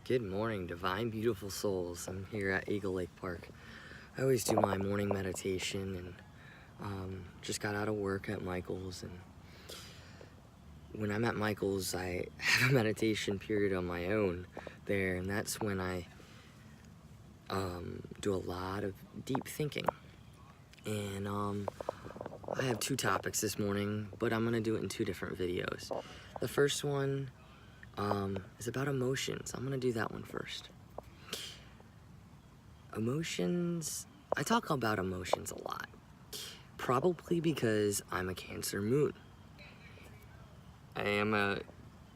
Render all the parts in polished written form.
Good morning, divine, beautiful souls. I'm here at Eagle Lake Park. I always do my morning meditation and just got out of work at Michael's. And when I'm at Michael's, I have a meditation period on my own there, and that's when I do a lot of deep thinking. And I have two topics this morning, but I'm gonna do it in two different videos. The first one is about emotions. I'm gonna do that one first. Emotions, I talk about emotions a lot, probably because I'm a Cancer moon. I am a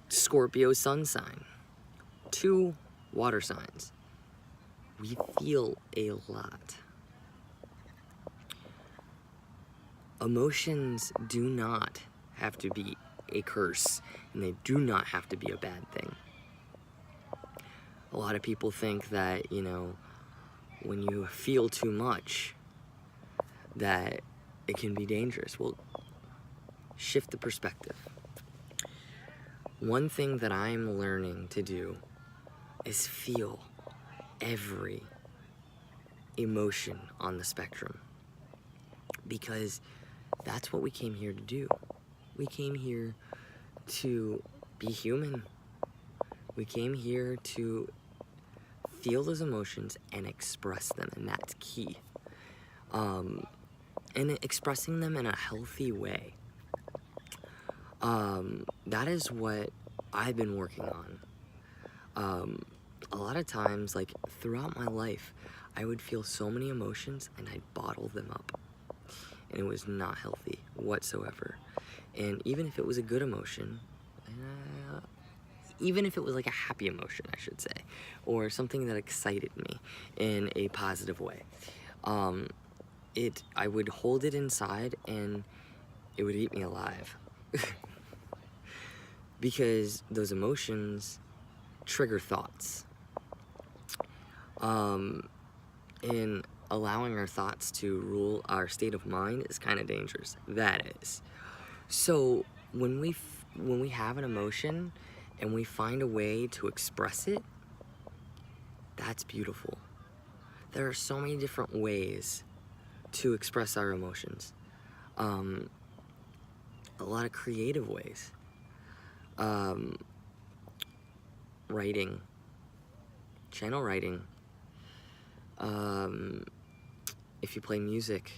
Scorpio sun sign, two water signs. We feel a lot. Emotions do not have to be a curse, and they do not have to be a bad thing. A lot of people think that, when you feel too much, that it can be dangerous. Well, shift the perspective. One thing that I'm learning to do is feel every emotion on the spectrum, because that's what we came here to do. We came here to be human. We came here to feel those emotions and express them, and that's key. And expressing them in a healthy way. That is what I've been working on. A lot of times, like throughout my life, I would feel so many emotions and I'd bottle them up. And it was not healthy whatsoever. And even if it was a good emotion, even if it was like a happy emotion, I should say, or something that excited me in a positive way, I would hold it inside and it would eat me alive. Because those emotions trigger thoughts. And allowing our thoughts to rule our state of mind is kind of dangerous. That is. So when we have an emotion and we find a way to express it, that's beautiful. There are so many different ways to express our emotions. A lot of creative ways. Writing, channel writing, if you play music,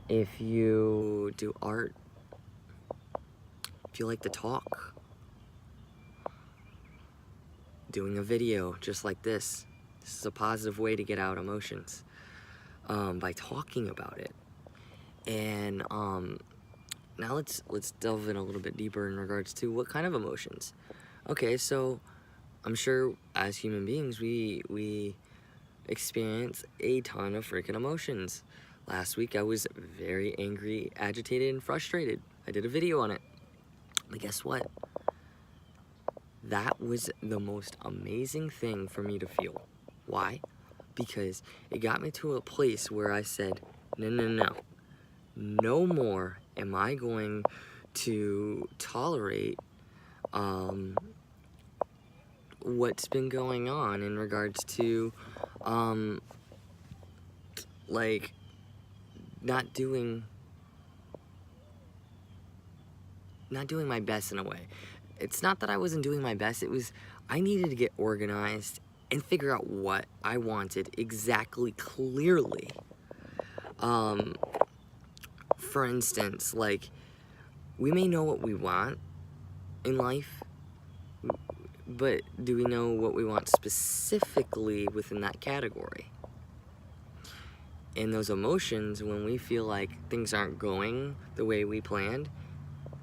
if you do art, if you like to talk, doing a video just like this. This is a positive way to get out emotions, by talking about it. And now let's delve in a little bit deeper in regards to what kind of emotions. Okay, so I'm sure as human beings we experience a ton of freaking emotions. Last week I was very angry, agitated, and frustrated. I did a video on it. But guess what? That was the most amazing thing for me to feel. Why? Because it got me to a place where I said, no more am I going to tolerate what's been going on in regards to like not doing my best in a way. It's not that I wasn't doing my best, it was I needed to get organized and figure out what I wanted exactly clearly. For instance, like, we may know what we want in life, but do we know what we want specifically within that category? And those emotions, when we feel like things aren't going the way we planned,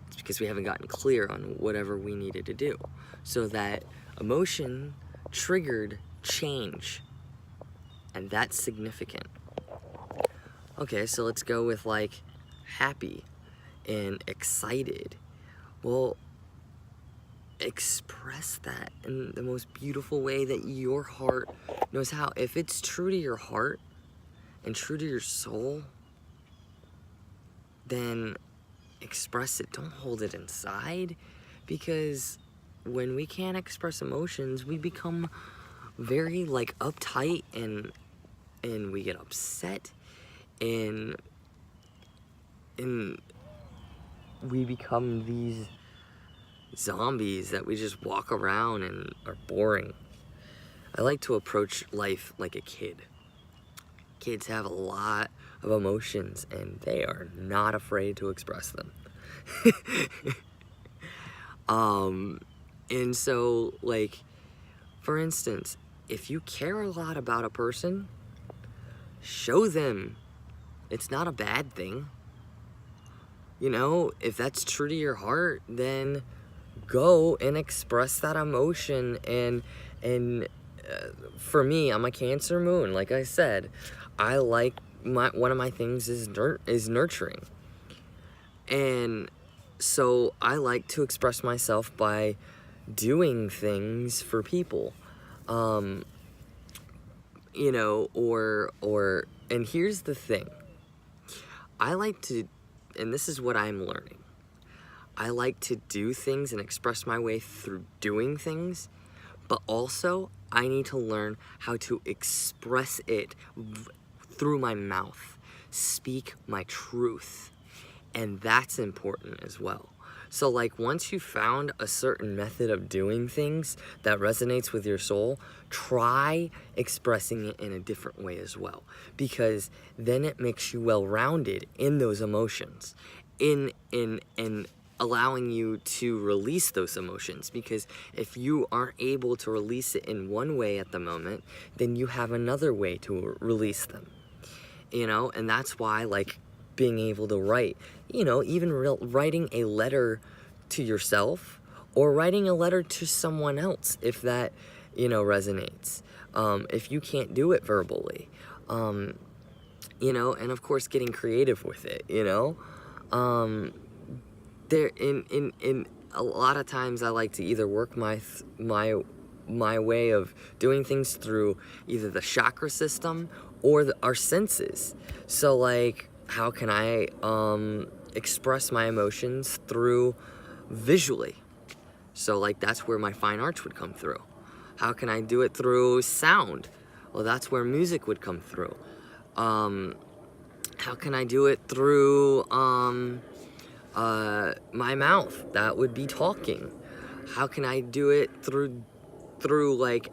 it's because we haven't gotten clear on whatever we needed to do. So that emotion triggered change, and that's significant. Okay, so let's go with like happy and excited. Well, express that in the most beautiful way that your heart knows how. If it's true to your heart and true to your soul, then express it. Don't hold it inside, because when we can't express emotions, we become very like uptight, and we get upset, and we become these zombies that we just walk around and are boring. I like to approach life like a kid. Kids have a lot of emotions, and they are not afraid to express them. And so, like, for instance, if you care a lot about a person, show them. It's not a bad thing. You know, if that's true to your heart, then go and express that emotion. And for me, I'm a Cancer moon. Like I said, I like one of my things is nurturing, and so I like to express myself by doing things for people, you know, and here's the thing. I like to, and this is what I'm learning, I like to do things and express my way through doing things, but also I need to learn how to express it through my mouth, speak my truth, and that's important as well. So like once you found a certain method of doing things that resonates with your soul, try expressing it in a different way as well, because then it makes you well-rounded in those emotions, in allowing you to release those emotions. Because if you aren't able to release it in one way at the moment, then you have another way to release them, you know. And that's why, like, being able to write, you know, even writing a letter to yourself or writing a letter to someone else, if that, you know, resonates, if you can't do it verbally, you know, and of course getting creative with it, you know. There in a lot of times I like to either work my way of doing things through either the chakra system or our senses. So like, how can I express my emotions through visually? So like, that's where my fine arts would come through. How can I do it through sound? Well, that's where music would come through. How can I do it through my mouth? That would be talking. How can I do it through like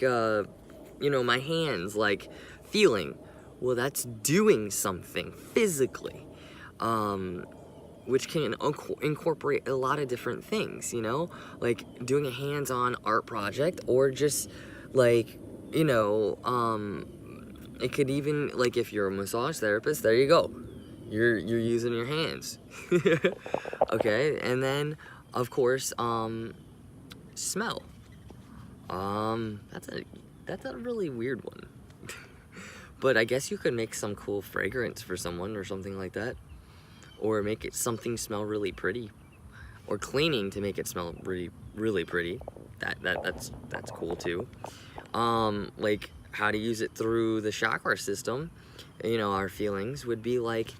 you know, my hands, like feeling? Well, that's doing something physically, which can incorporate a lot of different things, you know, like doing a hands-on art project, or just like, you know, it could even, like, if you're a massage therapist, there you go. You're using your hands. Okay, and then of course, smell. That's a really weird one. But I guess you could make some cool fragrance for someone or something like that, or make it something smell really pretty, or cleaning to make it smell really, really pretty. That's cool too. Like how to use it through the chakra system, you know, our feelings would be like,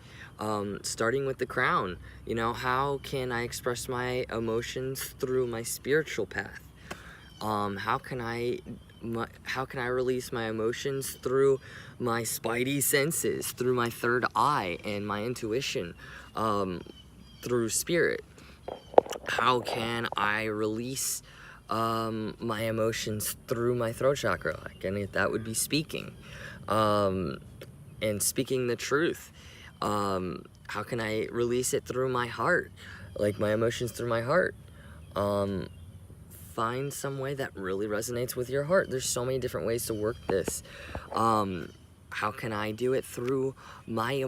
starting with the crown. You know, how can I express my emotions through my spiritual path? How can I release my emotions through my spidey senses, through my third eye and my intuition, through spirit? How can I release my emotions through my throat chakra? Again, that would be speaking, and speaking the truth. How can I release it through my heart, like my emotions through my heart? Find some way that really resonates with your heart. There's so many different ways to work this. How can I do it through my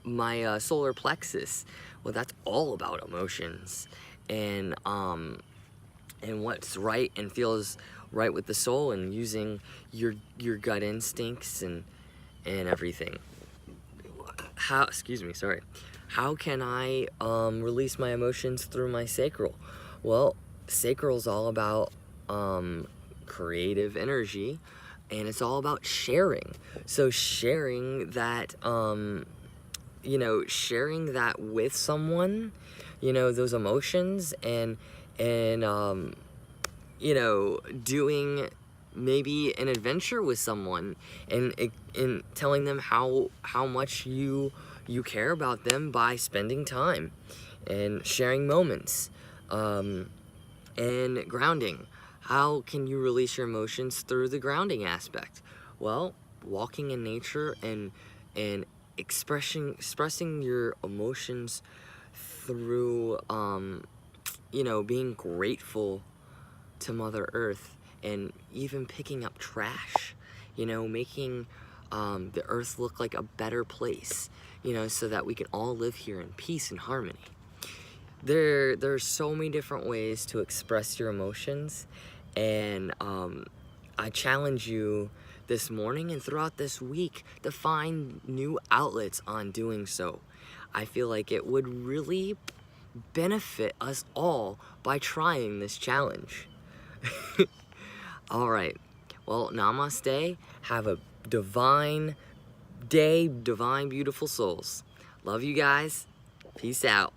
my solar plexus? Well, that's all about emotions, and what's right and feels right with the soul, and using your gut instincts and everything. How can I release my emotions through my sacral? Well, sacral is all about creative energy, and it's all about sharing. So sharing that, you know, sharing that with someone, you know, those emotions, and and you know, doing maybe an adventure with someone, and telling them how much you care about them by spending time and sharing moments, and grounding. How can you release your emotions through the grounding aspect? Well, walking in nature and expressing your emotions through you know, being grateful to Mother Earth, and even picking up trash, you know, making the earth look like a better place, you know, so that we can all live here in peace and harmony. There's so many different ways to express your emotions, and I challenge you this morning and throughout this week to find new outlets on doing so. I feel like it would really benefit us all by trying this challenge. All right. Well, namaste. Have a divine day, divine, beautiful souls. Love you guys. Peace out.